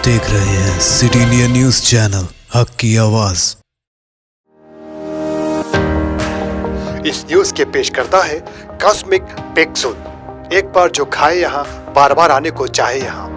देख रहे हैं सिटीइंडिया न्यूज चैनल, हक की आवाज। इस न्यूज के पेश करता है कॉस्मिक पिक्सल। एक बार जो खाए यहाँ, बार बार आने को चाहे यहाँ।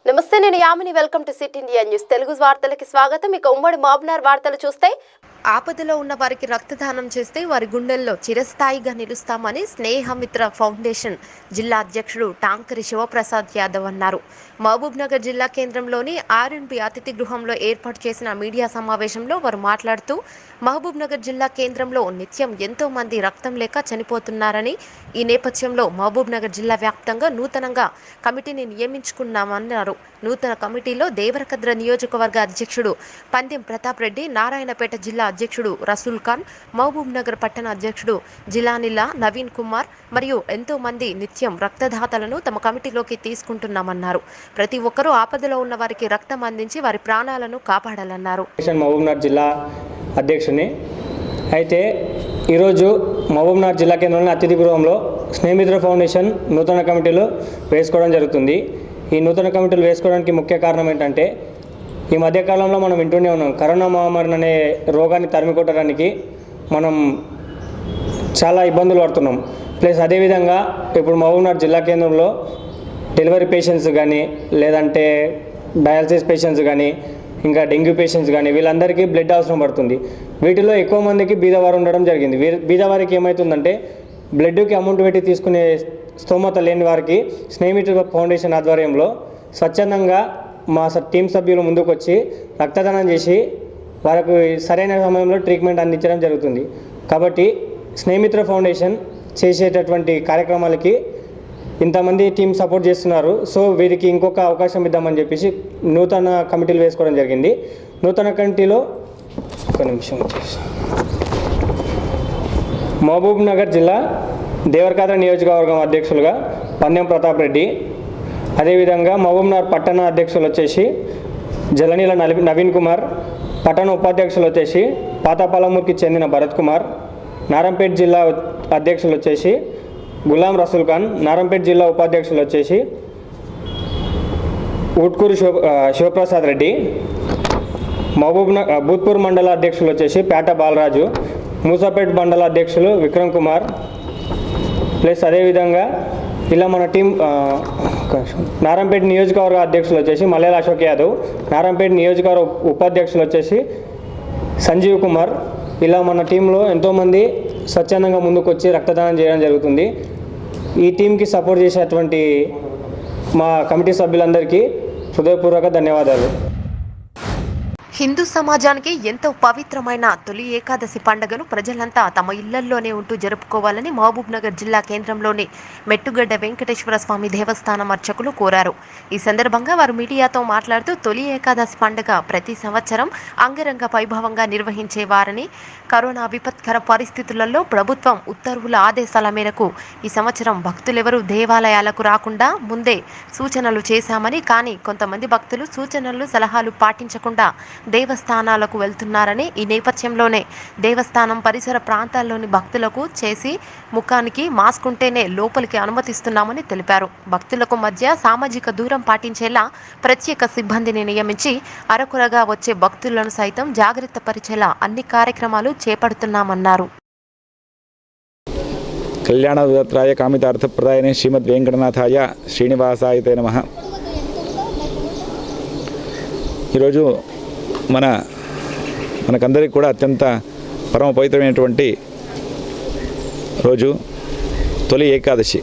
నమస్తే, నేను Yamini. Welcome to CT India news Telugu వార్తలకి స్వాగతం. ఇక ఉమ్మడి మహబూబ్నగర్ వార్తలు చూస్తే, ఆపదలో ఉన్న వారికి రక్తదానం చేస్తే వారి గుండెల్లో చిరస్థాయిగా నిలుస్తామని స్నేహమిత్ర ఫౌండేషన్ జిల్లా అధ్యక్షుడు టాంకరి శివప్రసాద్ యాదవ్ అన్నారు. మహబూబ్నగర్ జిల్లా కేంద్రంలోని ఆర్ఎన్బి అతిథి గృహంలో ఏర్పాటు చేసిన మీడియా సమావేశంలో వారు మాట్లాడుతూ, మహబూబ్నగర్ జిల్లా కేంద్రంలో నిత్యం ఎంతో మంది రక్తం లేక చనిపోతున్నారని, ఈ నేపథ్యంలో మహబూబ్నగర్ జిల్లా వ్యాప్తంగా నూతనంగా కమిటీని నియమించుకున్నామన్నారు. నూతన కమిటీలో దేవరకద్ర నియోజకవర్గ అధ్యక్షుడు పందెం ప్రతాప్ రెడ్డి, నారాయణపేట జిల్లా అధ్యక్షుడు రసూల్ ఖాన్, మహబూబ్ నగర్ పట్టణ అధ్యక్షుడు జిలానిల్లా నవీన్ కుమార్ మరియు ఎంతో మంది నిత్యం రక్తదాతలను తమ కమిటీలోకి తీసుకుంటున్నామన్నారు. ప్రతి ఒక్కరూ ఆపదలో ఉన్న వారికి రక్తం అందించి వారి ప్రాణాలను కాపాడాలన్నారు. మహబూబ్నగర్ జిల్లా అధ్యక్షుని అయితే ఈరోజు మహబూబ్నగర్ జిల్లా కేంద్రంలోని అతిథి గృహంలో స్నేహమిత్ర ఫౌండేషన్ నూతన కమిటీలు వేసుకోవడం జరుగుతుంది. ఈ నూతన కమిటీలు వేసుకోవడానికి ముఖ్య కారణం ఏంటంటే, ఈ మధ్యకాలంలో మనం వింటూనే ఉన్నాం, కరోనా మహమ్మారి అనే రోగాన్ని తరిమికొట్టడానికి మనం చాలా ఇబ్బందులు పడుతున్నాం. ప్లస్ అదేవిధంగా ఇప్పుడు మహబూబ్నగర్ జిల్లా కేంద్రంలో డెలివరీ పేషెంట్స్ కానీ, లేదంటే డయాలసిస్ పేషెంట్స్ కానీ, ఇంకా డెంగ్యూ పేషెంట్స్ కానీ, వీళ్ళందరికీ బ్లడ్ అవసరం పడుతుంది. వీటిలో ఎక్కువ మందికి బీదవారు ఉండడం జరిగింది. బీదవారికి ఏమవుతుందంటే, బ్లడ్కి అమౌంట్ పెట్టి తీసుకునే స్తోమత లేని వారికి స్నేహమిత్ర ఫౌండేషన్ ఆధ్వర్యంలో స్వచ్ఛందంగా మా టీం సభ్యులు ముందుకు వచ్చి రక్తదానం చేసి వారికి సరైన సమయంలో ట్రీట్మెంట్ అందించడం జరుగుతుంది. కాబట్టి స్నేహమిత్ర ఫౌండేషన్ చేసేటటువంటి కార్యక్రమాలకి ఇంతమంది టీం సపోర్ట్ చేస్తున్నారు. సో వీరికి ఇంకొక అవకాశం ఇద్దామని చెప్పేసి నూతన కమిటీలు వేసుకోవడం జరిగింది. నూతన కమిటీలో ఒక నిమిషం వచ్చేసి మహబూబ్ నగర్ జిల్లా దేవరకద్ర నియోజకవర్గం అధ్యక్షులుగా పందెం ప్రతాప్ రెడ్డి, అదేవిధంగా మహబూబ్నగర్ పట్టణ అధ్యక్షులు వచ్చేసి జలనీల నవీన్ కుమార్, పట్టణ ఉపాధ్యక్షులు వచ్చేసి పాతపాలమూరుకి చెందిన భరత్ కుమార్, నారాయణపేట జిల్లా అధ్యక్షులు వచ్చేసి గులాం రసూల్ ఖాన్, నారాయణపేట జిల్లా ఉపాధ్యక్షులు వచ్చేసి ఉట్కూరు శివప్రసాద్ రెడ్డి, భూత్పూర్ మండల అధ్యక్షులు వచ్చేసి పేట బాలరాజు, మూసాపేట మండల అధ్యక్షులు విక్రమ్ కుమార్, ప్లస్ అదేవిధంగా ఇలా మన టీం నారాయణపేట నియోజకవర్గ అధ్యక్షులు వచ్చేసి మల్లెల అశోక్ యాదవ్, నారాయణపేట నియోజకవర్గ ఉపాధ్యక్షులు వచ్చేసి సంజీవ్ కుమార్. ఇలా మన టీంలో ఎంతోమంది స్వచ్ఛందంగా ముందుకు వచ్చి రక్తదానం చేయడం జరుగుతుంది. ఈ టీంకి సపోర్ట్ చేసేటువంటి మా కమిటీ సభ్యులందరికీ హృదయపూర్వక ధన్యవాదాలు. హిందూ సమాజానికి ఎంతో పవిత్రమైన తొలి ఏకాదశి పండుగను ప్రజలంతా తమ ఇళ్లల్లోనే ఉంటూ జరుపుకోవాలని మహబూబ్నగర్ జిల్లా కేంద్రంలోని మెట్టుగడ్డ వెంకటేశ్వర స్వామి దేవస్థానం అర్చకులు కోరారు. ఈ సందర్భంగా వారు మీడియాతో మాట్లాడుతూ, తొలి ఏకాదశి పండుగ ప్రతి సంవత్సరం అంగరంగ వైభవంగా నిర్వహించేవారని, కరోనా విపత్కర పరిస్థితులలో ప్రభుత్వం ఉత్తర్వుల ఆదేశాల మేరకు ఈ సంవత్సరం భక్తులెవరూ దేవాలయాలకు రాకుండా ముందే సూచనలు చేశామని, కానీ కొంతమంది భక్తులు సూచనలు సలహాలు పాటించకుండా దేవస్థానాలకు వెళ్తున్నారని, ఈ నేపథ్యంలోనే దేవస్థానం పరిసర ప్రాంతాల్లోని భక్తులకు చేసి ముఖానికి మాస్క్ ఉంటేనే లోపలికి అనుమతిస్తున్నామని తెలిపారు. భక్తులకు మధ్య సామాజిక దూరం పాటించేలా ప్రత్యేక సిబ్బందిని నియమించి అరకురగా వచ్చే భక్తులను సైతం జాగ్రత్త పరిచేలా అన్ని కార్యక్రమాలు చేపడుతున్నామన్నారు. కళ్యాణోదత్రాయ కామితార్థప్రదాయనే శ్రీమద్ వెంకటనాథాయ శ్రీనివాసాయ నమః. ఈరోజు మనకందరికీ కూడా అత్యంత పరమ పవిత్రమైనటువంటి రోజు తొలి ఏకాదశి.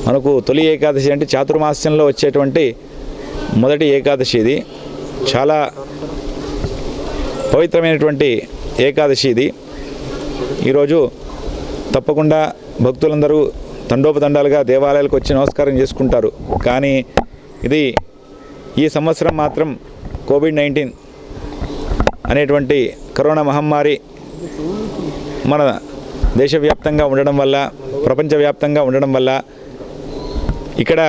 మనకు తొలి ఏకాదశి అంటే చాతుర్మాస్యంలో వచ్చేటువంటి మొదటి ఏకాదశి. ఇది చాలా పవిత్రమైనటువంటి ఏకాదశి ఇది. ఈరోజు తప్పకుండా భక్తులందరూ తండోపతండాలుగా దేవాలయాలకు వచ్చి నమస్కారం చేసుకుంటారు. కానీ ఇది ఈ సంవత్సరం మాత్రం కోవిడ్-19 అనేటువంటి కరోనా మహమ్మారి మన దేశవ్యాప్తంగా ఉండడం వల్ల, ప్రపంచవ్యాప్తంగా ఉండడం వల్ల ఇక్కడ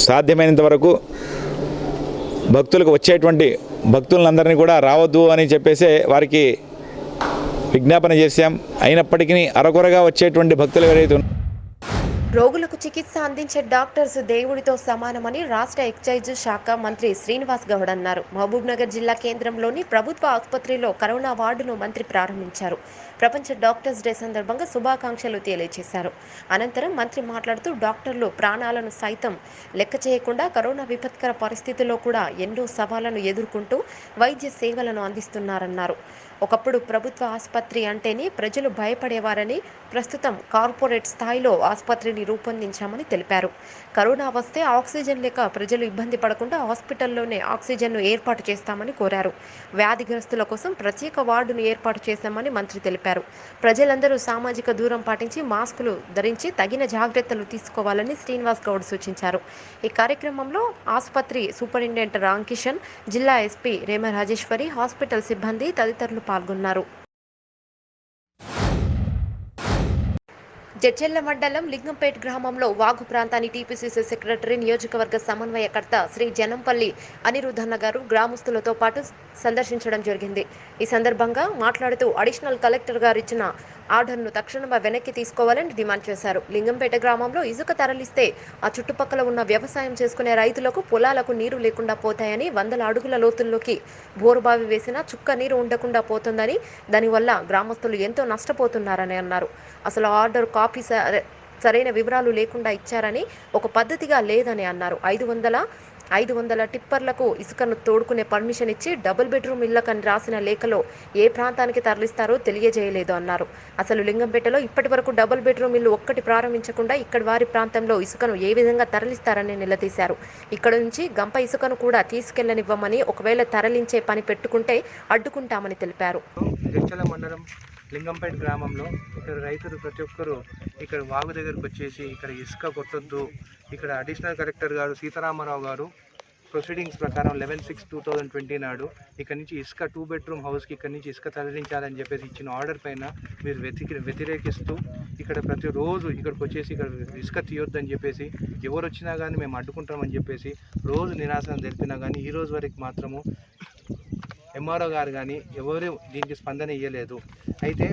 సాధ్యమైనంత వరకు భక్తులకు వచ్చేటువంటి భక్తులందరినీ కూడా రావద్దు అని చెప్పేసి వారికి విజ్ఞాపన చేశాం. అయినప్పటికీ అరకొరగా వచ్చేటువంటి భక్తులు ఎవరైతే రోగులకు చికిత్స అందించే డాక్టర్స్ దేవుడితో సమానమని రాష్ట్ర ఎక్సైజ్ శాఖ మంత్రి శ్రీనివాస్ గౌడ్ అన్నారు. మహబూబ్నగర్ జిల్లా కేంద్రంలోని ప్రభుత్వ ఆసుపత్రిలో కరోనా వార్డును మంత్రి ప్రారంభించారు. ప్రపంచ డాక్టర్స్ డే సందర్భంగా శుభాకాంక్షలు తెలియజేశారు. అనంతరం మంత్రి మాట్లాడుతూ డాక్టర్లు ప్రాణాలను సైతం లెక్క చేయకుండా కరోనా విపత్కర పరిస్థితుల్లో కూడా ఎన్నో సవాళ్లను ఎదుర్కొంటూ వైద్య సేవలను అందిస్తున్నారన్నారు. ఒకప్పుడు ప్రభుత్వ ఆసుపత్రి అంటేనే ప్రజలు భయపడేవారని, ప్రస్తుతం కార్పొరేట్ స్థాయిలో ఆసుపత్రిని రూపొందించామని తెలిపారు. కరోనా వస్తే ఆక్సిజన్ లేక ప్రజలు ఇబ్బంది పడకుండా హాస్పిటల్లోనే ఆక్సిజన్ను ఏర్పాటు చేస్తామని కోరారు. వ్యాధిగ్రస్తుల కోసం ప్రత్యేక వార్డును ఏర్పాటు చేశామని మంత్రి తెలిపారు. ప్రజలందరూ సామాజిక దూరం పాటించి మాస్కులు ధరించి తగిన జాగ్రత్తలు తీసుకోవాలని శ్రీనివాస్ గౌడ్ సూచించారు. ఈ కార్యక్రమంలో ఆసుపత్రి సూపరింటెండెంట్ రాంకిషన్, జిల్లా ఎస్పీ రేమరాజేశ్వరి, హాస్పిటల్ సిబ్బంది తదితరులు పాల్గొన్నారు. జడ్చెర్ల మండలం లింగంపేట్ గ్రామంలో వాగు ప్రాంతాన్ని టీపీసీసీ సెక్రటరీ, నియోజకవర్గ సమన్వయకర్త శ్రీ జనంపల్లి అనిరుద్ధన్న గారు గ్రామస్తులతో పాటు సందర్శించడం జరిగింది. ఈ సందర్భంగా మాట్లాడుతూ అడిషనల్ కలెక్టర్ గారు ఇచ్చిన ఆర్డర్ను తక్షణమే వెనక్కి తీసుకోవాలని డిమాండ్ చేశారు. లింగంపేట గ్రామంలో ఇసుక తరలిస్తే ఆ చుట్టుపక్కల ఉన్న వ్యవసాయం చేసుకునే రైతులకు పొలాలకు నీరు లేకుండా పోతాయని, వందల అడుగుల లోతుల్లోకి బోరుబావి వేసినా చుక్క నీరు ఉండకుండా పోతుందని, దానివల్ల గ్రామస్తులు ఎంతో నష్టపోతున్నారని అన్నారు. అసలు ఆర్డర్ కాపీ సరైన వివరాలు లేకుండా ఇచ్చారని, ఒక పద్ధతిగా లేదని అన్నారు. 500 టిప్పర్లకు ఇసుకను తోడుకునే పర్మిషన్ ఇచ్చి డబుల్ బెడ్రూమ్ ఇళ్లకని రాసిన లేఖలో ఏ ప్రాంతానికి తరలిస్తారో తెలియజేయలేదు అన్నారు. అసలు లింగంపేటలో ఇప్పటి వరకు డబుల్ బెడ్రూమ్ ఇల్లు ఒక్కటి ప్రారంభించకుండా ఇక్కడి వారి ప్రాంతంలో ఇసుకను ఏ విధంగా తరలిస్తారని నిలదీశారు. ఇక్కడ నుంచి గంప ఇసుకను కూడా తీసుకెళ్లనివ్వమని, ఒకవేళ తరలించే పని పెట్టుకుంటే అడ్డుకుంటామని తెలిపారు. జడ్చెర్ల మండలం లింగంపేట గ్రామంలో ఇక్కడ రైతులు ప్రతి ఒక్కరూ ఇక్కడ వాగు దగ్గరకు వచ్చేసి ఇక్కడ ఇసుక కొట్టొద్దు, ఇక్కడ అడిషనల్ కలెక్టర్ గారు సీతారామరావు గారు ప్రొసీడింగ్స్ ప్రకారం 11/6/2020 నాడు ఇక్కడ నుంచి ఇసుక 2 బెడ్రూమ్ హౌస్కి ఇక్కడ నుంచి ఇసుక తరలించాలని చెప్పేసి ఇచ్చిన ఆర్డర్ పైన మీరు వ్యతిరేకిస్తూ ఇక్కడ ప్రతిరోజు ఇక్కడికి వచ్చేసి ఇక్కడ ఇసుక తీయొద్దని చెప్పేసి, ఎవరు వచ్చినా కానీ మేము అడ్డుకుంటామని చెప్పేసి రోజు నిరాశన తెలిపినా కానీ ఈ రోజు వరకు మాత్రము ఎంఆర్ఓ గారు కానీ ఎవరు దీనికి స్పందన ఇవ్వలేదు. అయితే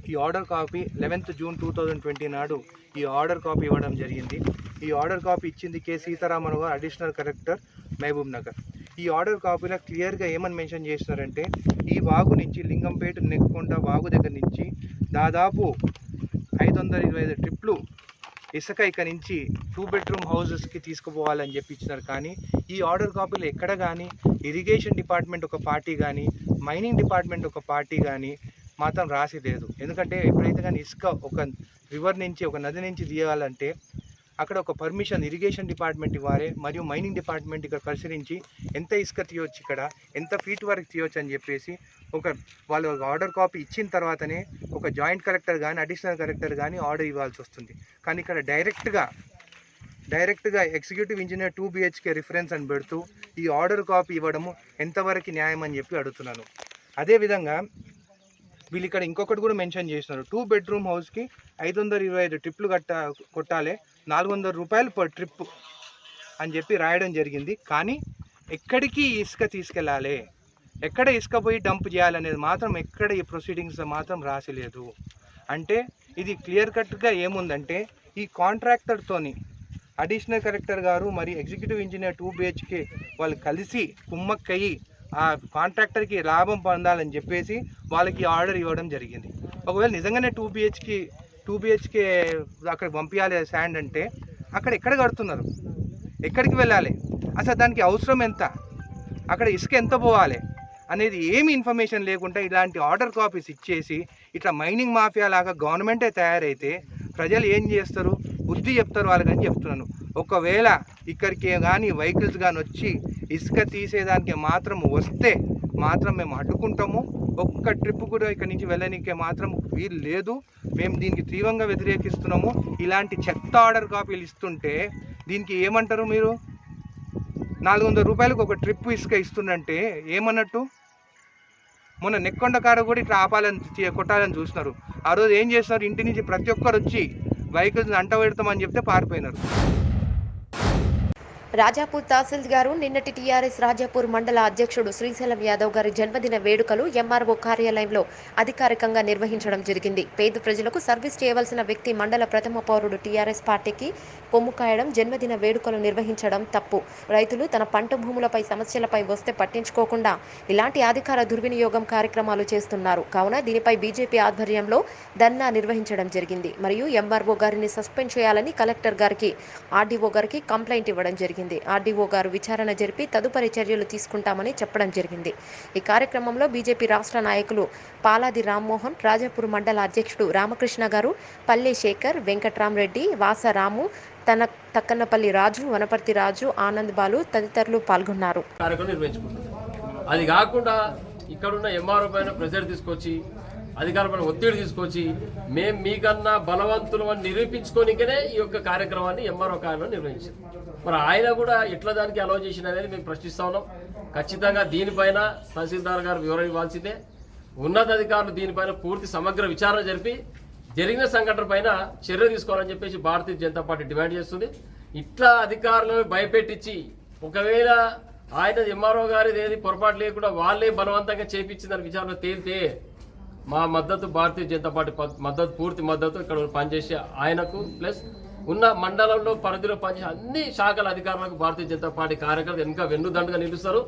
ఈ ఆర్డర్ కాపీ 11th June 2020 నాడు ఈ ఆర్డర్ కాపీ ఇవ్వడం జరిగింది. ఈ ఆర్డర్ కాపీ ఇచ్చింది కె సీతారామన్ గారు, అడిషనల్ కలెక్టర్ మహబూబ్ నగర్. ఈ ఆర్డర్ కాపీలో క్లియర్గా ఏమని మెన్షన్ చేస్తున్నారంటే, ఈ వాగు నుంచి లింగంపేట నెక్కొండ వాగు దగ్గర నుంచి దాదాపు 525 ట్రిప్లు ఇసుక ఇక్కడ నుంచి 2 బెడ్రూమ్ హౌసెస్కి తీసుకుపోవాలని చెప్పి ఇచ్చినారు. కానీ ఈ ఆర్డర్ కాపీలో ఎక్కడ కానీ ఇరిగేషన్ డిపార్ట్మెంట్ ఒక పార్టీ కానీ, మైనింగ్ డిపార్ట్మెంట్ ఒక పార్టీ కానీ మాత్రం రాసి లేదు. ఎందుకంటే ఎప్పుడైతే కానీ ఇసుక ఒక రివర్ నుంచి, ఒక నది నుంచి తీయాలంటే అక్కడ ఒక పర్మిషన్ ఇరిగేషన్ డిపార్ట్మెంట్ ఇవ్వాలి, మరియు మైనింగ్ డిపార్ట్మెంట్ ఇక్కడ పరిశీలించి ఎంత ఇసుక తీయొచ్చు, ఇక్కడ ఎంత ఫీట్ వరకు తీయొచ్చు అని చెప్పేసి వాళ్ళు ఆర్డర్ కాపీ ఇచ్చిన తర్వాతనే ఒక జాయింట్ కలెక్టర్ కానీ, అడిషనల్ కలెక్టర్ కానీ ఆర్డర్ ఇవ్వాల్సి వస్తుంది. కానీ ఇక్కడ డైరెక్ట్గా ఎగ్జిక్యూటివ్ ఇంజనీర్ 2 BHK రిఫరెన్స్ అని పెడుతూ ఈ ఆర్డర్ కాపీ ఇవ్వడము ఎంతవరకు న్యాయం అని చెప్పి అడుగుతున్నాను. అదేవిధంగా వీళ్ళు ఇక్కడ ఇంకొకటి కూడా మెన్షన్ చేస్తున్నారు, 2 బెడ్రూమ్ హౌస్కి 525 ట్రిప్లు కొట్టాలి, 400 రూపాయలు పర్ ట్రిప్ అని చెప్పి రాయడం జరిగింది. కానీ ఎక్కడికి ఇసుక తీసుకెళ్ళాలి, ఎక్కడ ఇసుక పోయి డంప్ చేయాలనేది మాత్రం ఎక్కడ ఈ ప్రొసీడింగ్స్ మాత్రం రాసిలేదు. అంటే ఇది క్లియర్ కట్గా ఏముందంటే, ఈ కాంట్రాక్టర్తోని అడిషనల్ కలెక్టర్ గారు మరియు ఎగ్జిక్యూటివ్ ఇంజనీర్ 2 BHK వాళ్ళు కలిసి కుమ్మక్కయ్యి ఆ కాంట్రాక్టర్కి లాభం పొందాలని చెప్పేసి వాళ్ళకి ఆర్డర్ ఇవ్వడం జరిగింది. ఒకవేళ నిజంగానే 2 BHK అక్కడ పంపించాలి శాండ్ అంటే అక్కడ ఎక్కడ కడుతున్నారు, ఎక్కడికి వెళ్ళాలి, అసలు దానికి అవసరం ఎంత, అక్కడ ఇసుక ఎంత పోవాలి అనేది ఏమి ఇన్ఫర్మేషన్ లేకుండా ఇలాంటి ఆర్డర్ కాపీస్ ఇచ్చేసి ఇట్లా మైనింగ్ మాఫియా లాగా గవర్నమెంటే తయారైతే ప్రజలు ఏం చేస్తారు, బుద్ధి చెప్తారు వాళ్ళకని చెప్తున్నాను. ఒకవేళ ఇక్కడికి కానీ వెహికల్స్ కానీ వచ్చి ఇసుక తీసేదానికి మాత్రం వస్తే మాత్రం మేము అడ్డుకుంటాము. ఒక్క ట్రిప్ కూడా ఇక్కడి నుంచి వెళ్ళడానికి మాత్రం వీలు లేదు. మేము దీనికి తీవ్రంగా వ్యతిరేకిస్తున్నాము. ఇలాంటి చెత్త ఆర్డర్ కాపీలు ఇస్తుంటే దీనికి ఏమంటారు మీరు? 400 రూపాయలకు ఒక ట్రిప్ ఇసుక ఇస్తుందంటే ఏమన్నట్టు? మొన్న నెక్కొండ కాడ కూడా ఇట్లా ఆపాలని కొట్టాలని చూసినారు. ఆ రోజు ఏం చేస్తున్నారు? ఇంటి నుంచి ప్రతి ఒక్కరు వచ్చి వెహికల్స్ అంట పెడతామని చెప్తే పారిపోయినారు. రాజాపూర్ తహసీల్దార్ నిన్నటి టీఆర్ఎస్ రాజాపూర్ మండల అధ్యక్షుడు శ్రీశైలం యాదవ్ గారి జన్మదిన వేడుకలు ఎంఆర్ఓ కార్యాలయంలో అధికారికంగా నిర్వహించడం జరిగింది. పేద ప్రజలకు సర్వీస్ చేయవలసిన వ్యక్తి మండల ప్రథమ పౌరుడు టీఆర్ఎస్ పార్టీకి కొమ్ము కాయడం, జన్మదిన వేడుకలు నిర్వహించడం తప్పు. రైతులు తన పంట భూములపై సమస్యలపై వస్తే పట్టించుకోకుండా ఇలాంటి అధికార దుర్వినియోగం కార్యక్రమాలు చేస్తున్నారు. కావున దీనిపై బీజేపీ ఆధ్వర్యంలో ధర్నా నిర్వహించడం జరిగింది. మరియు ఎంఆర్ఓ గారిని సస్పెండ్ చేయాలని కలెక్టర్ గారికి, ఆర్డీఓ గారికి కంప్లైంట్ ఇవ్వడం జరిగింది. ఆర్డీఓ గారు విచారణ జరిపి తదుపరి చర్యలు తీసుకుంటామని చెప్పడం జరిగింది. ఈ కార్యక్రమంలో బీజేపీ రాష్ట్ర నాయకులు పాలాది రామ్మోహన్, రాజాపూర్ మండల అధ్యక్షుడు రామకృష్ణ గారు, పల్లె శేఖర్, వెంకట్రామరెడ్డి, వాసరాము, తక్కన్నపల్లి రాజు, వనపర్తి రాజు, ఆనంద్ బాలు తదితరులు పాల్గొన్నారు. అది కాకుండా ఇక్కడున్న ఎంఆర్ఓ పైన ప్రెషర్ తీసుకొచ్చి, అధికారులపైన ఒత్తిడి తీసుకొచ్చి మేము మీకన్నా బలవంతులు అని నిరూపించుకోనికనే ఈ యొక్క కార్యక్రమాన్ని ఎంఆర్ఓ కార్యాలయంలో నిర్వహించారు. మరి ఆయన కూడా ఎట్లా దానికి అలౌ చేసిన అనేది మేము ప్రశ్నిస్తా ఉన్నాం. ఖచ్చితంగా దీనిపైన తహసీల్దార్ గారు వివరణ ఇవ్వాల్సిందే. ఉన్నతాధికారులు దీనిపైన పూర్తి సమగ్ర విచారణ జరిపి జరిగిన సంఘటన పైన చర్య తీసుకోవాలని చెప్పేసి భారతీయ జనతా పార్టీ డిమాండ్ చేస్తుంది. ఇట్లా అధికారులను భయపెట్టించి ఒకవేళ ఆయన ఎంఆర్ఓ గారిది ఏది పొరపాటు లేకుండా వాళ్ళే బలవంతంగా చేపించిందని విచారణ తేలితే మా మద్దతు, భారతీయ జనతా పార్టీ మద్దతు, పూర్తి మద్దతు ఇక్కడ పనిచేసే ఆయనకు ప్లస్ ఉన్న మండలంలో పరిధిలో పనిచేసే అన్ని శాఖల అధికారులకు భారతీయ జనతా పార్టీ కార్యకర్తలు ఇంకా వెన్నుదండుగా నిలుస్తారు.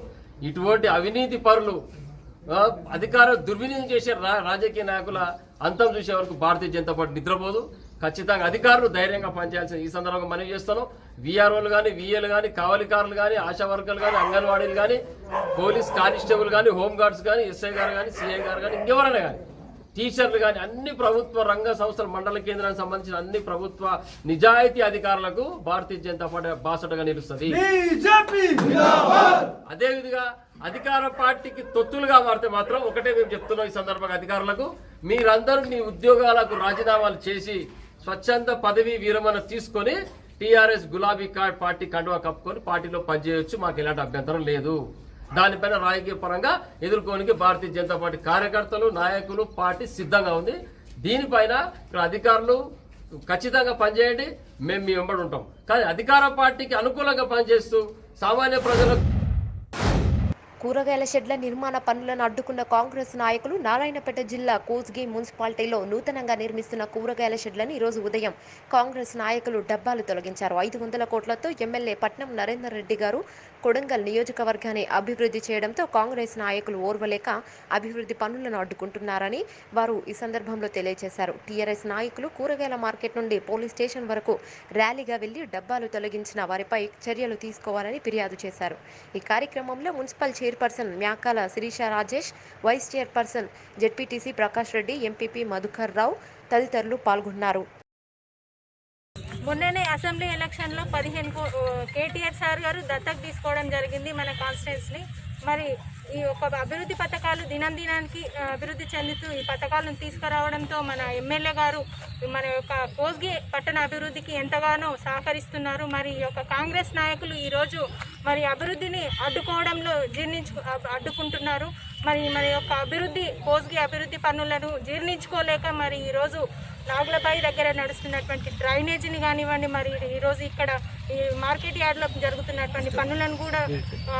ఇటువంటి అవినీతి పరులు, అధికార దుర్వినియోగం చేసే రాజకీయ నాయకుల అంతం చూసే వరకు భారతీయ జనతా పార్టీ నిద్రపోదు. ఖచ్చితంగా అధికారులు ధైర్యంగా పనిచేయాల్సిన ఈ సందర్భంగా మనవి చేస్తాను. వీఆర్ఓలు కానీ, విఏలు కానీ, కావలికారులు కానీ, ఆశా వర్కర్లు కానీ, అంగన్వాడీలు కానీ, పోలీస్ కానిస్టేబుల్ కానీ, హోంగార్డ్స్ కానీ, ఎస్ఐ గారు కానీ, సిఐ గారు కానీ, ఇంకెవరైనా కానీ, టీచర్లు కానీ, అన్ని ప్రభుత్వ రంగ సంస్థల మండల కేంద్రానికి సంబంధించిన అన్ని ప్రభుత్వ నిజాయితీ అధికారులకు భారతీయ జనతా పార్టీ బాసటగా నిలుస్తుంది. అదేవిధంగా అధికార పార్టీకి తొత్తులుగా మారితే మాత్రం ఒకటే మేము చెప్తున్నాం ఈ సందర్భంగా అధికారులకు, మీరందరూ మీ ఉద్యోగాలకు రాజీనామాలు చేసి స్వచ్ఛంద పదవి విరమణ తీసుకొని టీఆర్ఎస్ గులాబీ కార్డ్ పార్టీ కండువా కప్పుకొని పార్టీలో పనిచేయొచ్చు. మాకు ఎలాంటి అభ్యంతరం లేదు. దానిపైన రాజకీయ పరంగా ఎదుర్కోనికి భారతీయ జనతా పార్టీ కార్యకర్తలు, నాయకులు, పార్టీ సిద్ధంగా ఉంది. దీనిపైన ఇక్కడ అధికారులు ఖచ్చితంగా పనిచేయండి, మేము మీ వెంబడి ఉంటాం. కానీ అధికార పార్టీకి అనుకూలంగా పనిచేస్తూ సామాన్య ప్రజలకు కూరగాయల షెడ్ల నిర్మాణ పనులను అడ్డుకున్న కాంగ్రెస్ నాయకులు నారాయణపేట జిల్లా కోస్గి మున్సిపాలిటీలో నూతనంగా నిర్మిస్తున్న కూరగాయల షెడ్లను ఈరోజు ఉదయం కాంగ్రెస్ నాయకులు డబ్బాలు తొలగించారు. 500 కోట్లతో ఎమ్మెల్యే పట్నం నరేందర్ రెడ్డి గారు కొడంగల్ నియోజకవర్గాన్ని అభివృద్ధి చేయడంతో కాంగ్రెస్ నాయకులు ఓర్వలేక అభివృద్ధి పనులను అడ్డుకుంటున్నారని వారు ఈ సందర్భంలో తెలియజేశారు. టీఆర్ఎస్ నాయకులు కూరగాయల మార్కెట్ నుండి పోలీస్ స్టేషన్ వరకు ర్యాలీగా వెళ్లి డబ్బాలు తొలగించిన వారిపై చర్యలు తీసుకోవాలని ఫిర్యాదు చేశారు. ఈ కార్యక్రమంలో municipal chairperson Myakala Sirisha Rajesh, vice chairperson ZPTC Prakash Reddy, MPP Madhukar Rao తదితరులు పాల్గొన్నారు. మొన్ననే అసెంబ్లీ ఎలక్షన్లో 15 కేటీఆర్ సార్ గారు దత్తత తీసుకోవడం జరిగింది మన కాన్స్టిట్యున్సీని. మరి ఈ యొక్క అభివృద్ధి పథకాలు దినానికి అభివృద్ధి చెందుతూ ఈ పథకాలను తీసుకురావడంతో మన ఎమ్మెల్యే గారు మన యొక్క కోస్గి పట్టణ అభివృద్ధికి ఎంతగానో సహకరిస్తున్నారు. మరి ఈ యొక్క కాంగ్రెస్ నాయకులు ఈరోజు మరి అభివృద్ధిని అడ్డుకోవడంలో అడ్డుకుంటున్నారు. మరి మన యొక్క కోస్గి అభివృద్ధి పనులను జీర్ణించుకోలేక మరి ఈరోజు నాగులబాయి దగ్గర నడుస్తున్నటువంటి డ్రైనేజీని కానివ్వండి, మరి ఈరోజు ఇక్కడ ఈ మార్కెట్ యార్డ్లో జరుగుతున్నటువంటి పనులను కూడా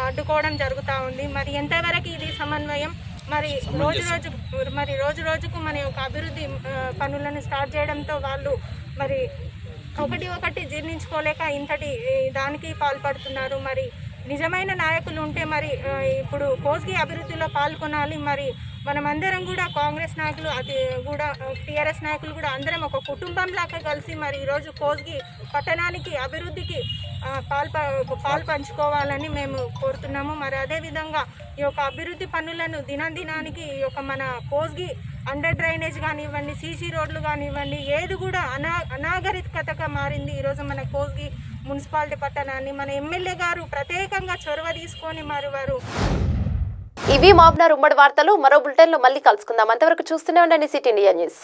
అడ్డుకోవడం జరుగుతూ ఉంది. మరి ఎంతవరకు ఇది సమన్వయం? మరి రోజు రోజుకు మన యొక్క అభివృద్ధి పనులను స్టార్ట్ చేయడంతో వాళ్ళు మరి ఒకటి జీర్ణించుకోలేక ఇంతటి దానికి పాల్పడుతున్నారు. మరి నిజమైన నాయకులు ఉంటే మరి ఇప్పుడు కోస్గి అభివృద్ధిలో పాల్గొనాలి. మరి మనమందరం కూడా కాంగ్రెస్ నాయకులు, అది కూడా టీఆర్ఎస్ నాయకులు కూడా అందరం ఒక కుటుంబంలాగా కలిసి మరి ఈరోజు కోస్గి పట్టణానికి అభివృద్ధికి పాలు పంచుకోవాలని మేము కోరుతున్నాము. మరి అదేవిధంగా ఈ యొక్క అభివృద్ధి పనులను దినానికి ఈ యొక్క మన కోస్గి అండర్ డ్రైనేజ్ కానివ్వండి, సీసీ రోడ్లు కానివ్వండి, ఏది కూడా అనాగరికతగా మారింది ఈరోజు మన కోస్గి మున్సిపాలిటీ పట్టణాన్ని మన ఎమ్మెల్యే గారు ప్రత్యేకంగా చొరవ తీసుకొని మరి వారు. ఇవి మాబ్నార్ ఉమ్మడి వార్తలు. మరో బులెటిన్లో మళ్ళీ కలుసుకుందాం. అంతవరకు చూస్తూనే ఉండండి సిటీ ఇండియా న్యూస్.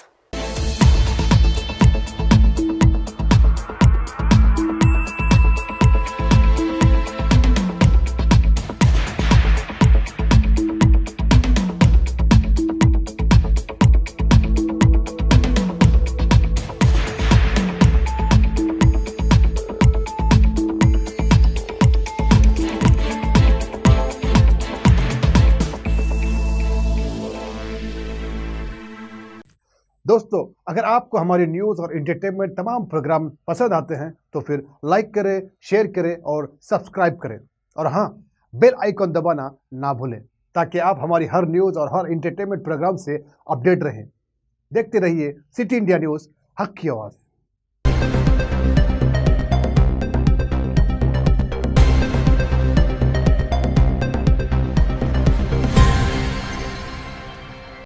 दोस्तों, अगर आपको हमारी न्यूज़ और एंटरटेनमेंट तमाम प्रोग्राम पसंद आते हैं तो फिर लाइक करें, शेयर करें और सब्सक्राइब करें, और हाँ, बेल आइकॉन दबाना ना भूलें ताकि आप हमारी हर न्यूज़ और हर एंटरटेनमेंट प्रोग्राम से अपडेट रहें। देखते रहिए सिटी इंडिया न्यूज़, हक की आवाज़।